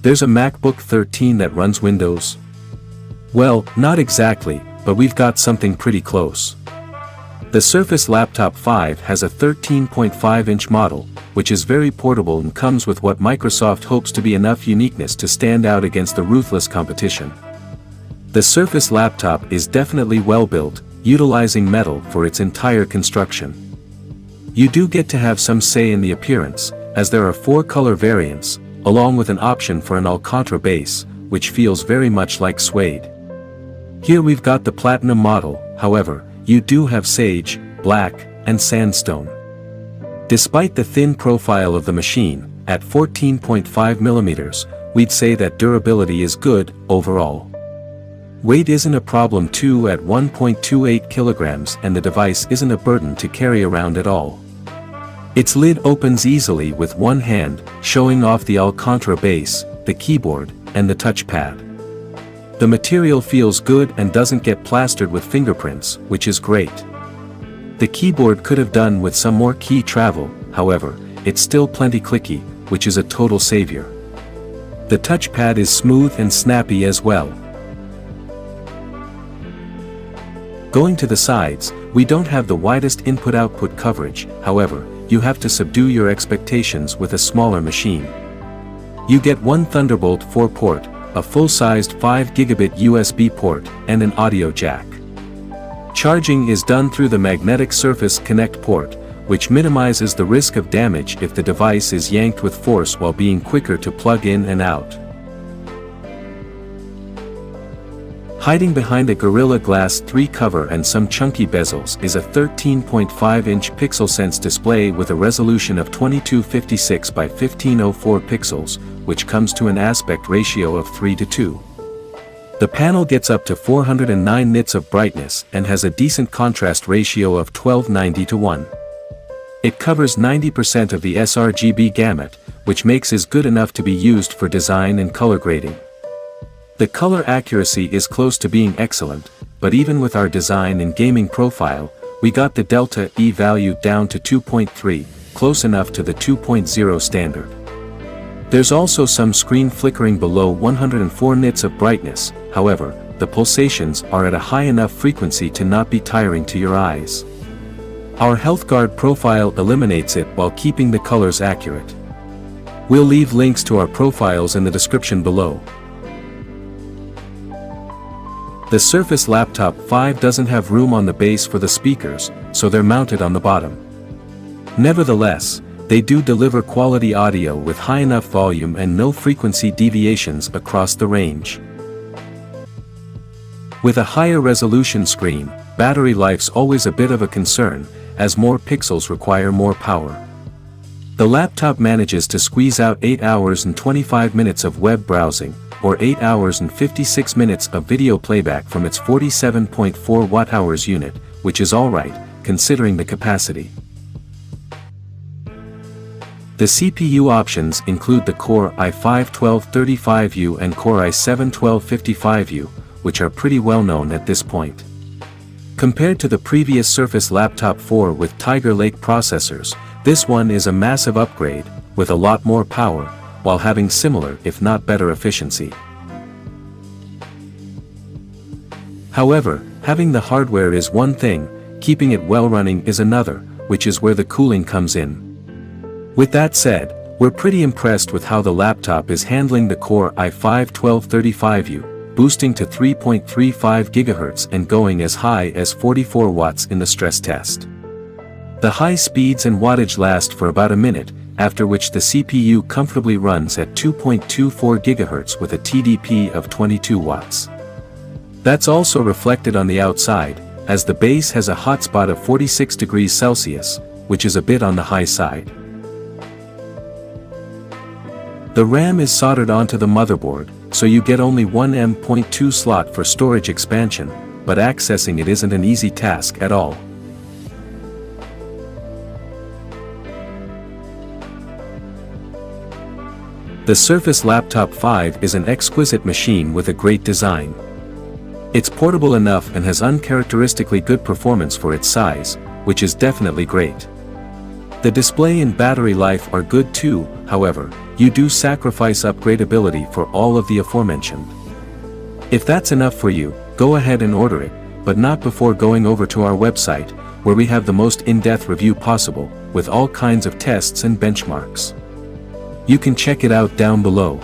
There's a MacBook 13 that runs Windows. Well, not exactly, but we've got something pretty close. The Surface Laptop 5 has a 13.5-inch model, which is very portable and comes with what Microsoft hopes to be enough uniqueness to stand out against the ruthless competition. The Surface Laptop is definitely well built, utilizing metal for its entire construction. You do get to have some say in the appearance, as there are 4 color variants, along with an option for an Alcantara base, which feels very much like suede. Here we've got the Platinum model, however, you do have Sage, Black, and Sandstone. Despite the thin profile of the machine, at 14.5mm, we'd say that durability is good, overall. Weight isn't a problem too at 1.28 kilograms, and the device isn't a burden to carry around at all. Its lid opens easily with one hand, showing off the Alcantara base, the keyboard, and the touchpad. The material feels good and doesn't get plastered with fingerprints, which is great. The keyboard could have done with some more key travel, however, it's still plenty clicky, which is a total savior. The touchpad is smooth and snappy as well. Going to the sides, we don't have the widest input-output coverage, however, you have to subdue your expectations with a smaller machine. You get one Thunderbolt 4 port, a full-sized 5GB USB port, and an audio jack. Charging is done through the Magnetic Surface Connect port, which minimizes the risk of damage if the device is yanked with force while being quicker to plug in and out. Hiding behind a Gorilla Glass 3 cover and some chunky bezels is a 13.5-inch PixelSense display with a resolution of 2256 by 1504 pixels, which comes to an aspect ratio of 3:2. The panel gets up to 409 nits of brightness and has a decent contrast ratio of 1290:1. It covers 90% of the sRGB gamut, which makes it good enough to be used for design and color grading. The color accuracy is close to being excellent, but even with our design and gaming profile, we got the delta E value down to 2.3, close enough to the 2.0 standard. There's also some screen flickering below 104 nits of brightness, however, the pulsations are at a high enough frequency to not be tiring to your eyes. Our HealthGuard profile eliminates it while keeping the colors accurate. We'll leave links to our profiles in the description below. The Surface Laptop 5 doesn't have room on the base for the speakers, so they're mounted on the bottom. Nevertheless, they do deliver quality audio with high enough volume and no frequency deviations across the range. With a higher resolution screen, battery life's always a bit of a concern, as more pixels require more power. The laptop manages to squeeze out 8 hours and 25 minutes of web browsing, or 8 hours and 56 minutes of video playback from its 47.4 Wh unit, which is alright, considering the capacity. The CPU options include the Core i5-1235U and Core i7-1255U, which are pretty well known at this point. Compared to the previous Surface Laptop 4 with Tiger Lake processors, this one is a massive upgrade, with a lot more power, while having similar if not better efficiency. However, having the hardware is one thing, keeping it well running is another, which is where the cooling comes in. With that said, we're pretty impressed with how the laptop is handling the Core i5-1235U, boosting to 3.35 GHz and going as high as 44 watts in the stress test. The high speeds and wattage last for about a minute, after which the CPU comfortably runs at 2.24 GHz with a TDP of 22 watts. That's also reflected on the outside, as the base has a hotspot of 46 degrees Celsius, which is a bit on the high side. The RAM is soldered onto the motherboard, so you get only one M.2 slot for storage expansion, but accessing it isn't an easy task at all. The Surface Laptop 5 is an exquisite machine with a great design. It's portable enough and has uncharacteristically good performance for its size, which is definitely great. The display and battery life are good too, however, you do sacrifice upgradability for all of the aforementioned. If that's enough for you, go ahead and order it, but not before going over to our website, where we have the most in-depth review possible, with all kinds of tests and benchmarks. You can check it out down below.